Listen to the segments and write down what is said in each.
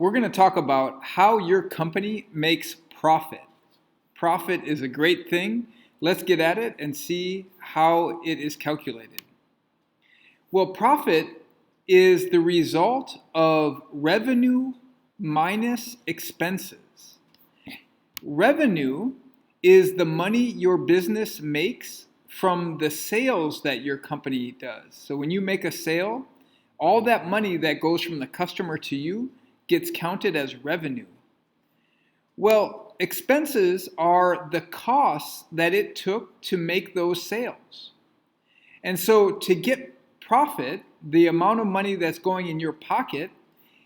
we're going to talk about how your company makes profit. Profit is a great thing. Let's get at it and see how it is calculated. Well, profit is the result of revenue minus expenses. Revenue is the money your business makes from the sales that your company does. So when you make a sale, all that money that goes from the customer to you gets counted as revenue. Well, expenses are the costs that it took to make those sales. And so to get profit, the amount of money that's going in your pocket,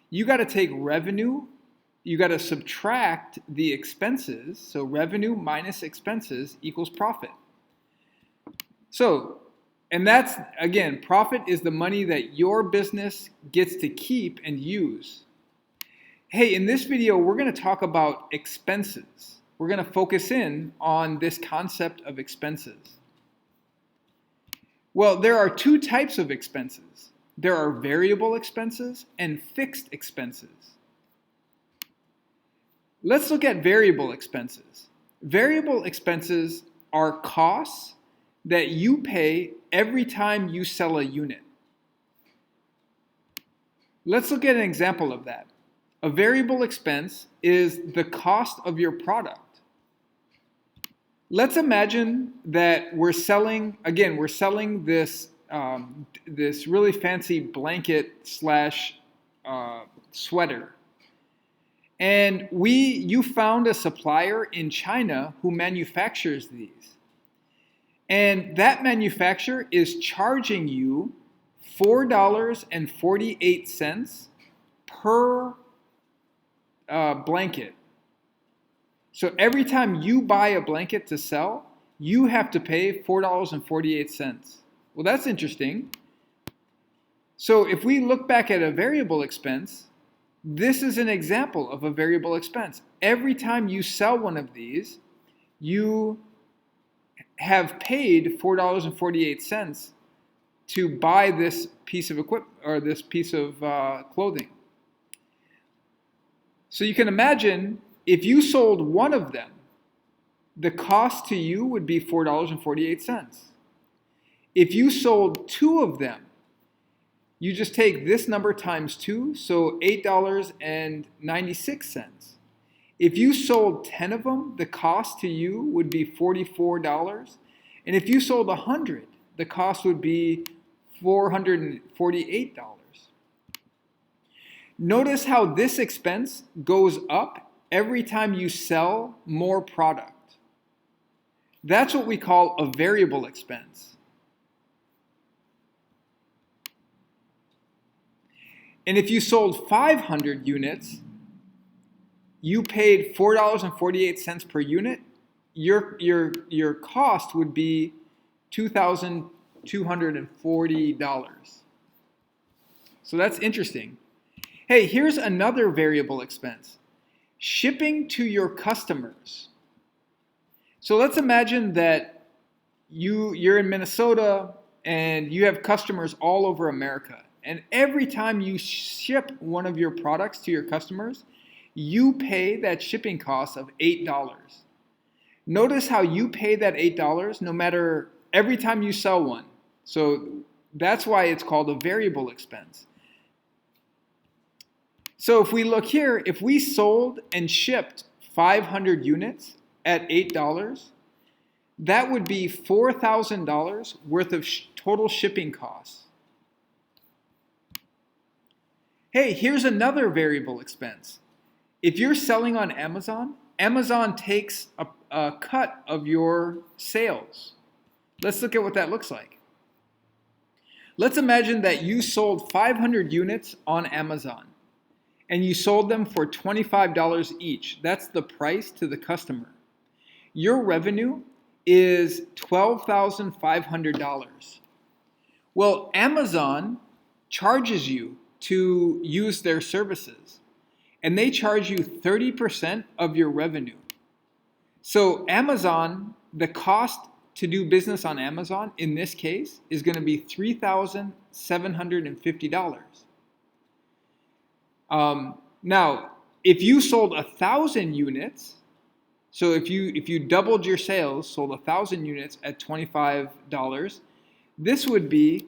you got to take revenue, you got to subtract the expenses. So revenue minus expenses equals profit. So, and that's, again, profit is the money that your business gets to keep and use. Hey, in this video, we're going to talk about expenses. We're going to focus in on this concept of expenses. Well, there are two types of expenses. There are variable expenses and fixed expenses. Let's look at variable expenses. Variable expenses are costs that you pay every time you sell a unit. Let's look at an example of that. A variable expense is the cost of your product. Let's imagine that we're selling this this really fancy blanket slash sweater. And you found a supplier in China who manufactures these. And that manufacturer is charging you $4.48 per blanket. So every time you buy a blanket to sell, you have to pay $4.48. Well, that's interesting. So if we look back at a variable expense, this is an example of a variable expense. Every time you sell one of these, you have paid $4.48 to buy this piece of equipment or this piece of clothing. So you can imagine if you sold one of them, the cost to you would be $4.48. If you sold two of them, you just take this number times 2, so $8.96. If you sold 10 of them, the cost to you would be $44. And if you sold 100, the cost would be $448. Notice how this expense goes up every time you sell more product. That's what we call a variable expense. And if you sold 500 units, you paid $4.48 per unit, your cost would be $2,240. So that's interesting. Hey, here's another variable expense. Shipping to your customers. So let's imagine that you're in Minnesota and you have customers all over America. And every time you ship one of your products to your customers, you pay that shipping cost of $8. Notice how you pay that $8 no matter every time you sell one. So that's why it's called a variable expense. So if we look here, if we sold and shipped 500 units at $8, that would be $4,000 worth of total shipping costs. Hey, here's another variable expense. If you're selling on Amazon, Amazon takes a cut of your sales. Let's look at what that looks like. Let's imagine that you sold 500 units on Amazon and you sold them for $25 each. That's the price to the customer. Your revenue is $12,500. Well, Amazon charges you to use their services, and they charge you 30% of your revenue. So Amazon, the cost to do business on Amazon in this case is going to be $3,750. Now, if you sold 1,000 units, so if you doubled your sales, sold 1,000 units at $25, this would be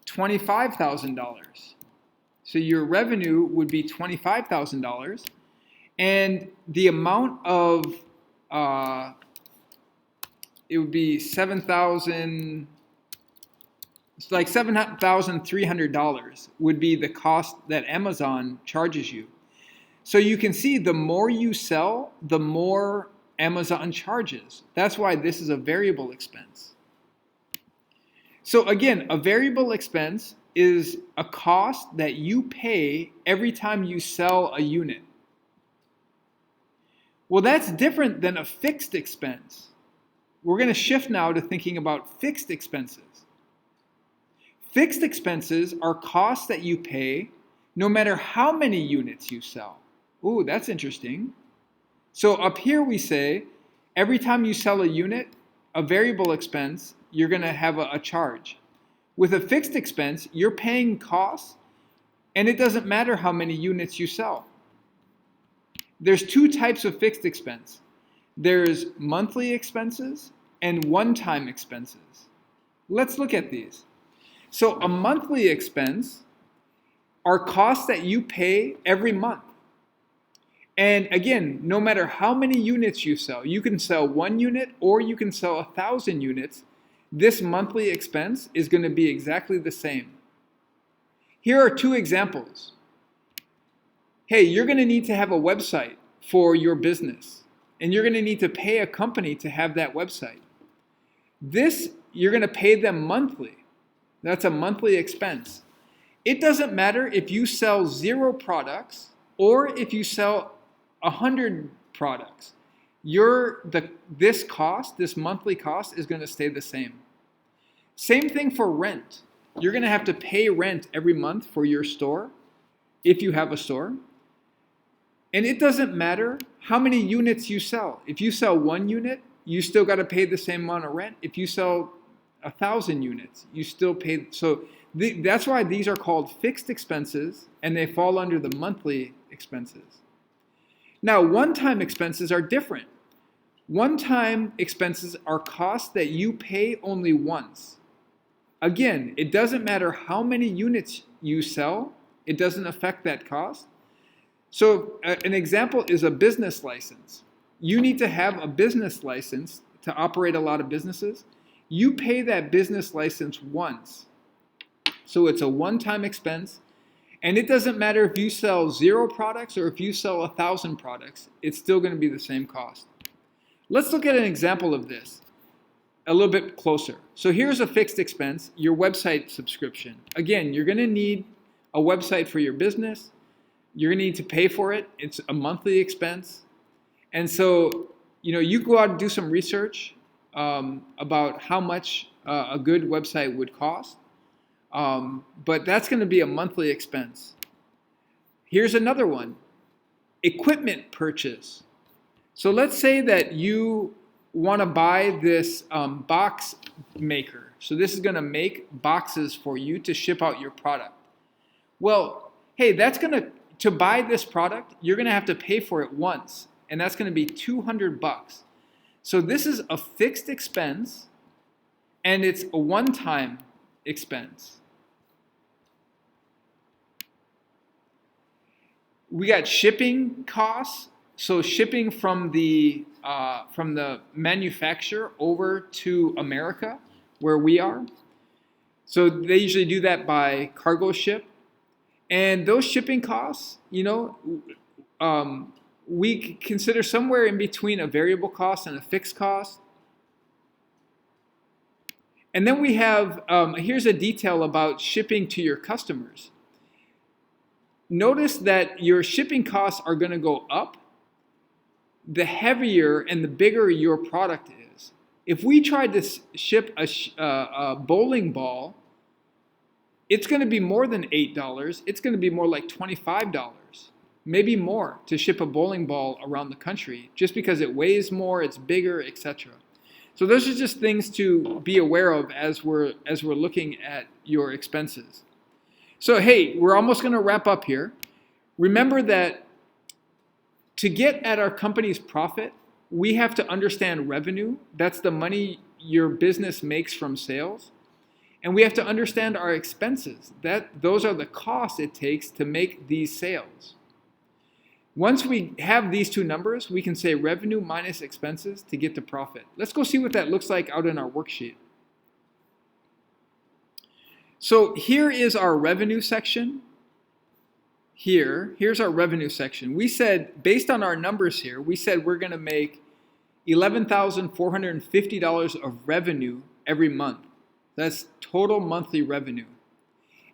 $25,000. So your revenue would be $25,000, and the amount of it would be $7,300 would be the cost that Amazon charges you. So you can see the more you sell, the more Amazon charges. That's why this is a variable expense. So again, a variable expense is a cost that you pay every time you sell a unit. Well, that's different than a fixed expense. We're going to shift now to thinking about fixed expenses. Fixed expenses are costs that you pay no matter how many units you sell. Ooh, that's interesting. So up here we say, every time you sell a unit, a variable expense, you're going to have a charge. With a fixed expense, you're paying costs, and it doesn't matter how many units you sell. There's two types of fixed expense. There's monthly expenses and one-time expenses. Let's look at these. So a monthly expense are costs that you pay every month. And again, no matter how many units you sell, you can sell 1 unit or you can sell 1,000 units, this monthly expense is going to be exactly the same. Here are 2 examples. Hey, you're going to need to have a website for your business, and you're going to need to pay a company to have that website. This, you're going to pay them monthly. That's a monthly expense. It doesn't matter if you sell 0 products or if you sell 100 products. This monthly cost is going to stay the same. Same thing for rent. You're going to have to pay rent every month for your store, if you have a store. And it doesn't matter how many units you sell. If you sell 1 unit, you still got to pay the same amount of rent. If you sell 1,000 units, you still pay. So that's why these are called fixed expenses, and they fall under the monthly expenses. Now, one-time expenses are different. One-time expenses are costs that you pay only once. Again, it doesn't matter how many units you sell. It doesn't affect that cost. So an example is a business license. You need to have a business license to operate a lot of businesses. You pay that business license once. So it's a one-time expense. And it doesn't matter if you sell 0 products or if you sell 1,000 products, it's still going to be the same cost. Let's look at an example of this a little bit closer. So here's a fixed expense, your website subscription. Again, you're going to need a website for your business. You're going to need to pay for it. It's a monthly expense. And so, you go out and do some research about how much a good website would cost. But that's going to be a monthly expense. Here's another one, equipment purchase. So let's say that you want to buy this box maker. So this is going to make boxes for you to ship out your product. Well, hey, to buy this product, you're going to have to pay for it once, and that's going to be $200. So this is a fixed expense, and it's a one-time expense. We got shipping costs. So shipping from the manufacturer over to America, where we are. So they usually do that by cargo ship. And those shipping costs, we consider somewhere in between a variable cost and a fixed cost. And then we have, here's a detail about shipping to your customers. Notice that your shipping costs are going to go up the heavier and the bigger your product is. If we tried to ship a bowling ball, it's going to be more than $8. It's going to be more like $25, maybe more, to ship a bowling ball around the country, just because it weighs more, it's bigger, etc. So those are just things to be aware of as we're looking at your expenses. So hey, we're almost going to wrap up here. Remember that to get at our company's profit, we have to understand revenue. That's the money your business makes from sales. And we have to understand our expenses. Those are the costs it takes to make these sales. Once we have these two numbers, we can say revenue minus expenses to get to profit. Let's go see what that looks like out in our worksheet. So here is our revenue section. Here's our revenue section. We said, based on our numbers here, we said we're going to make $11,450 of revenue every month. That's total monthly revenue.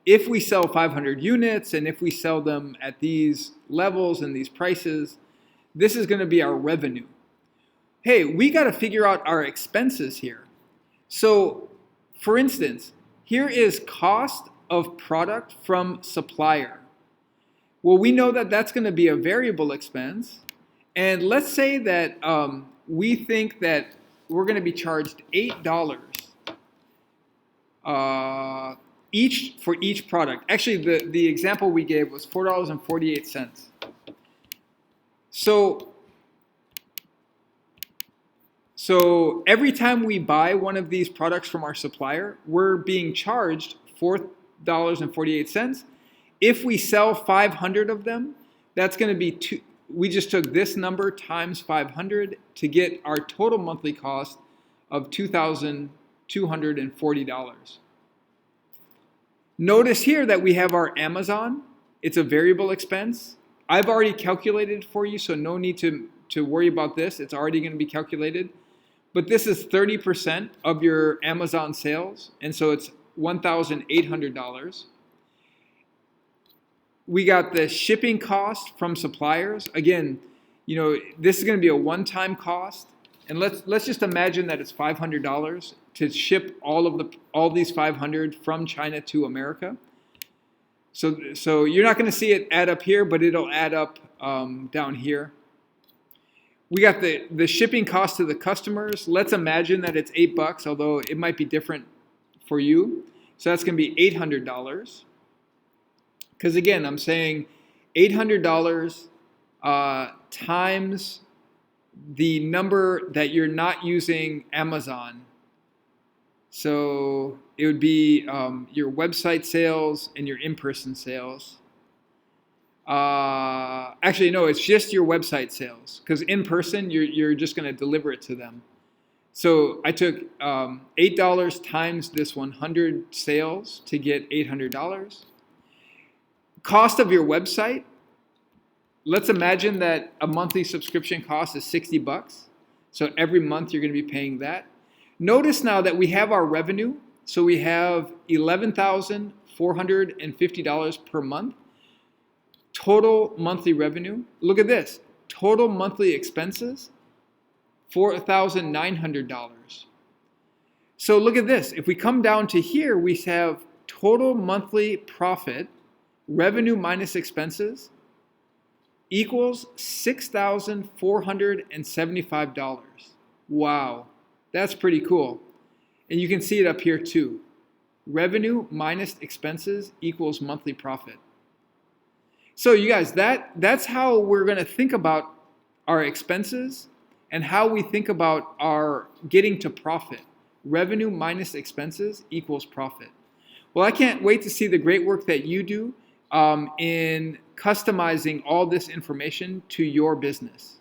If we sell 500 units and if we sell them at these levels and these prices, this is going to be our revenue. Hey, we got to figure out our expenses here. So, for instance, here is cost of product from supplier. Well, we know that that's going to be a variable expense. And let's say that we think that we're going to be charged $8 for each product. Actually, the example we gave was $4.48. So every time we buy one of these products from our supplier, we're being charged $4.48. If we sell 500 of them, that's going to be we just took this number times 500 to get our total monthly cost of $2,240. Notice here that we have our Amazon. It's a variable expense. I've already calculated for you, so no need to worry about this. It's already going to be calculated. But this is 30% of your Amazon sales, and so it's $1,800. We got the shipping cost from suppliers. Again, this is going to be a one-time cost, and let's just imagine that it's $500 to ship all these 500 from China to America. So you're not going to see it add up here, but it'll add up down here. We got the shipping cost to the customers. Let's imagine that it's $8, although it might be different for you. So that's going to be $800. Because again, I'm saying $800 times the number that you're not using Amazon. So it would be your website sales and your in-person sales. Actually, no, it's just your website sales. Because in person, you're just going to deliver it to them. So I took $8 times this 100 sales to get $800. Cost of your website, let's imagine that a monthly subscription cost is $60. So every month you're going to be paying that. Notice now that we have our revenue. So we have $11,450 per month. Total monthly revenue. Look at this. Total monthly expenses, $4,900. So look at this. If we come down to here, we have total monthly profit, revenue minus expenses, equals $6,475. Wow, that's pretty cool. And you can see it up here too. Revenue minus expenses equals monthly profit. So you guys, that's how we're going to think about our expenses and how we think about our getting to profit. Revenue minus expenses equals profit. Well, I can't wait to see the great work that you do in customizing all this information to your business.